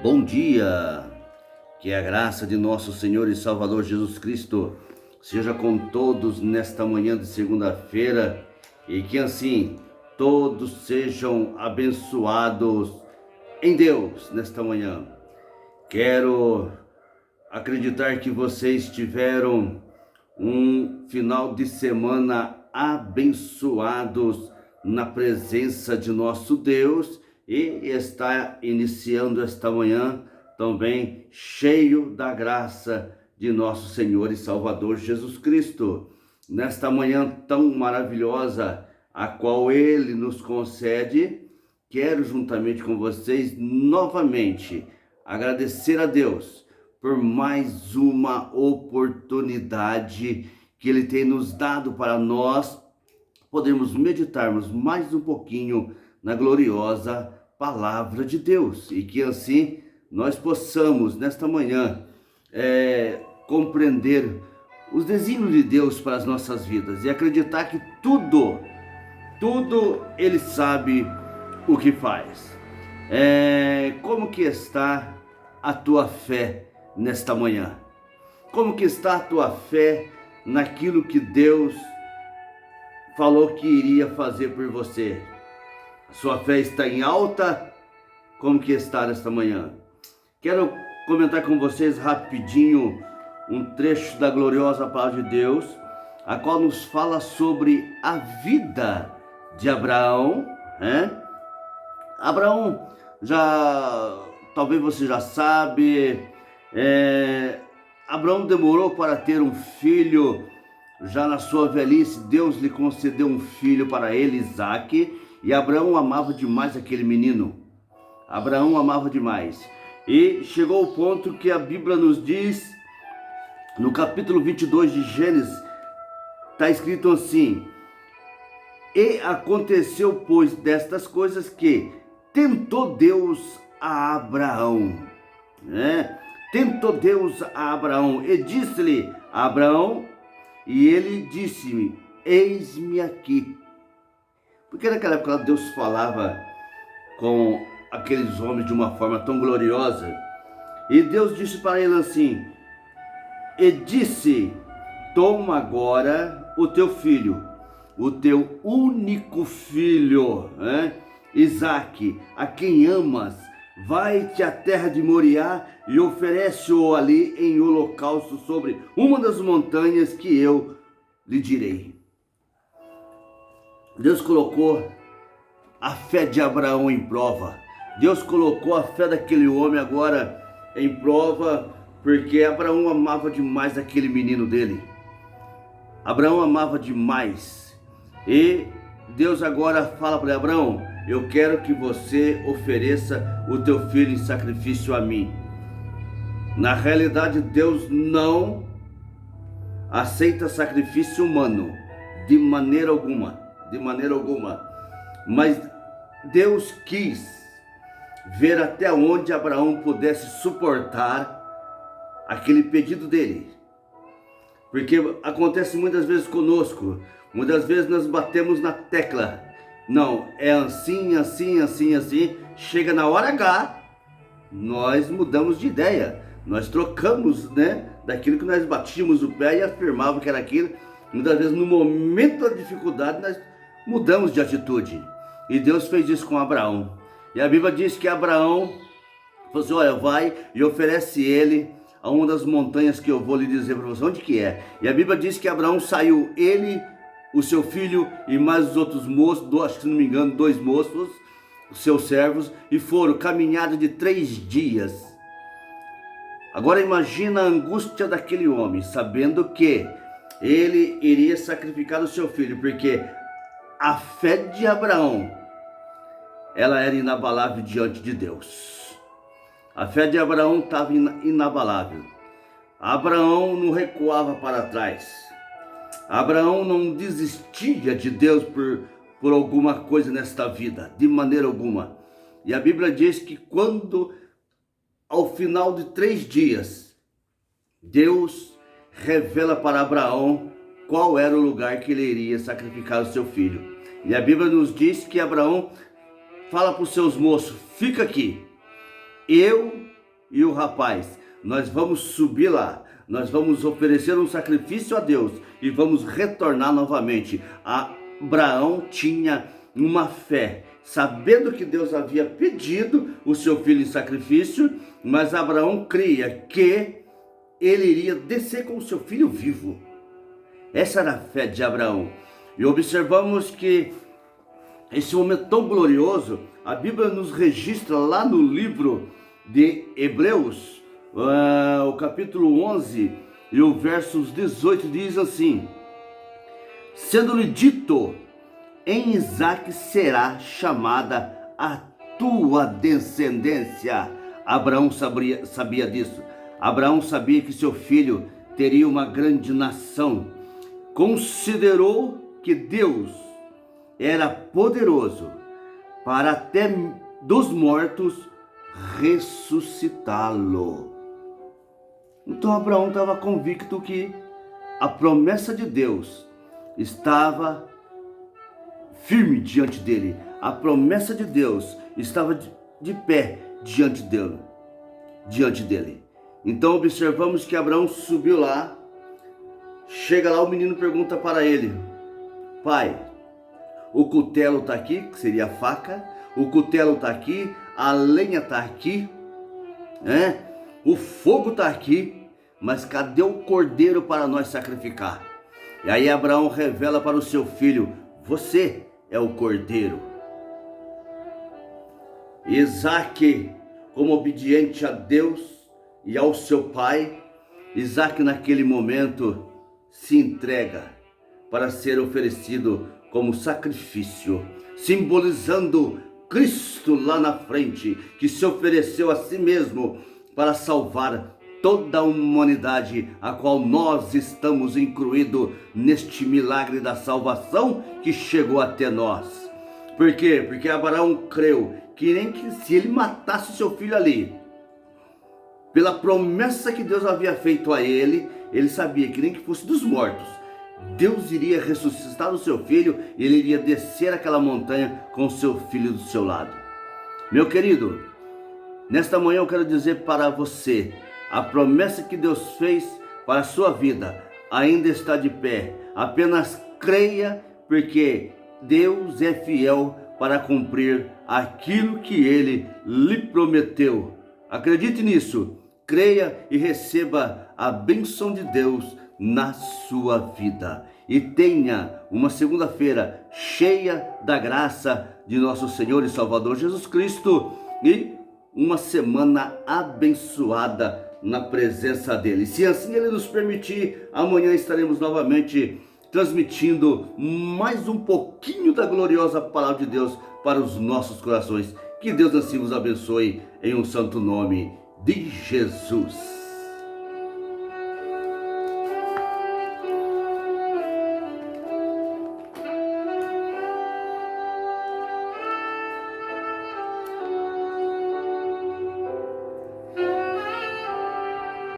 Bom dia, que a graça de nosso Senhor e Salvador Jesus Cristo seja com todos nesta manhã de segunda-feira e que assim todos sejam abençoados em Deus nesta manhã. Quero acreditar que vocês tiveram um final de semana abençoados na presença de nosso Deus e está iniciando esta manhã também cheio da graça de nosso Senhor e Salvador Jesus Cristo. Nesta manhã tão maravilhosa, a qual Ele nos concede, quero juntamente com vocês novamente agradecer a Deus por mais uma oportunidade que Ele tem nos dado para nós podermos meditarmos mais um pouquinho na gloriosa palavra de Deus e que assim nós possamos nesta manhã compreender os desígnios de Deus para as nossas vidas e acreditar que tudo Ele sabe o que faz. Como que está a tua fé nesta manhã? Como que está a tua fé naquilo que Deus falou que iria fazer por você? A sua fé está em alta? Como que está nesta manhã? Quero comentar com vocês rapidinho um trecho da gloriosa palavra de Deus, a qual nos fala sobre a vida de Abraão, Abraão, talvez você já sabe, Abraão demorou para ter um filho. Já na sua velhice, Deus lhe concedeu um filho para ele, Isaque, e Abraão amava demais aquele menino. Abraão amava demais. E chegou o ponto que a Bíblia nos diz, no capítulo 22 de Gênesis, está escrito assim: E aconteceu, pois, destas coisas que tentou Deus a Abraão. Tentou Deus a Abraão e disse-lhe a Abraão, e ele disse-me: eis-me aqui. Porque naquela época Deus falava com aqueles homens de uma forma tão gloriosa. E Deus disse para ele assim, e disse: toma agora o teu filho, o teu único filho, Isaque, a quem amas, vai-te à terra de Moriá e oferece-o ali em holocausto sobre uma das montanhas que eu lhe direi. Deus colocou a fé de Abraão em prova. Deus colocou a fé daquele homem agora em prova, porque Abraão amava demais aquele menino dele. Abraão amava demais. E Deus agora fala para Abraão: eu quero que você ofereça o teu filho em sacrifício a mim. Na realidade, Deus não aceita sacrifício humano, de maneira alguma. Mas Deus quis ver até onde Abraão pudesse suportar aquele pedido dele. Porque acontece muitas vezes conosco, muitas vezes nós batemos na tecla. Não, é assim. Chega na hora H, nós mudamos de ideia. Nós trocamos, daquilo que nós batíamos o pé e afirmávamos que era aquilo. Muitas vezes no momento da dificuldade nós mudamos de atitude. E Deus fez isso com Abraão. E a Bíblia diz que Abraão falou assim: olha, vai e oferece ele a uma das montanhas que eu vou lhe dizer para você onde que é. E a Bíblia diz que Abraão saiu, ele, o seu filho e mais os outros moços, acho que se não me engano, 2 moços, os seus servos, e foram caminhada de 3 dias. Agora imagina a angústia daquele homem, sabendo que ele iria sacrificar o seu filho, porque a fé de Abraão, ela era inabalável diante de Deus. A fé de Abraão estava inabalável. Abraão não recuava para trás. Abraão não desistia de Deus por alguma coisa nesta vida, de maneira alguma. E a Bíblia diz que quando, ao final de 3 dias, Deus revela para Abraão qual era o lugar que ele iria sacrificar o seu filho. E a Bíblia nos diz que Abraão fala para os seus moços: fica aqui, eu e o rapaz: nós vamos subir lá, nós vamos oferecer um sacrifício a Deus e vamos retornar novamente. Abraão tinha uma fé, sabendo que Deus havia pedido o seu filho em sacrifício, mas Abraão cria que ele iria descer com o seu filho vivo. Essa era a fé de Abraão. E observamos que esse momento tão glorioso, a Bíblia nos registra lá no livro de Hebreus, o capítulo 11 e o versos 18 diz assim: sendo-lhe dito, em Isaque será chamada a tua descendência. Abraão sabia disso. Abraão sabia que seu filho teria uma grande nação. Considerou que Deus era poderoso para até dos mortos ressuscitá-lo. Então Abraão estava convicto que a promessa de Deus estava firme diante dele. A promessa de Deus estava de pé diante dele. Então observamos que Abraão subiu lá. Chega lá, o menino pergunta para ele: pai, o cutelo está aqui, que seria a faca, o cutelo está aqui, a lenha está aqui, o fogo está aqui, mas cadê o cordeiro para nós sacrificar? E aí Abraão revela para o seu filho: você é o cordeiro. Isaque, como obediente a Deus e ao seu pai, Isaque naquele momento se entrega para ser oferecido como sacrifício, simbolizando Cristo lá na frente, que se ofereceu a si mesmo para salvar toda a humanidade, a qual nós estamos incluídos neste milagre da salvação que chegou até nós. Por quê? Porque Abraão creu que nem que se ele matasse o seu filho ali, pela promessa que Deus havia feito a ele, ele sabia que nem que fosse dos mortos, Deus iria ressuscitar o seu filho e ele iria descer aquela montanha com o seu filho do seu lado. Meu querido, nesta manhã eu quero dizer para você: a promessa que Deus fez para a sua vida ainda está de pé. Apenas creia, porque Deus é fiel para cumprir aquilo que Ele lhe prometeu. Acredite nisso, creia e receba a bênção de Deus na sua vida. E tenha uma segunda-feira cheia da graça de nosso Senhor e Salvador Jesus Cristo e uma semana abençoada na presença dele. Se assim ele nos permitir, amanhã estaremos novamente transmitindo mais um pouquinho da gloriosa palavra de Deus para os nossos corações. Que Deus assim vos abençoe em um santo nome de Jesus.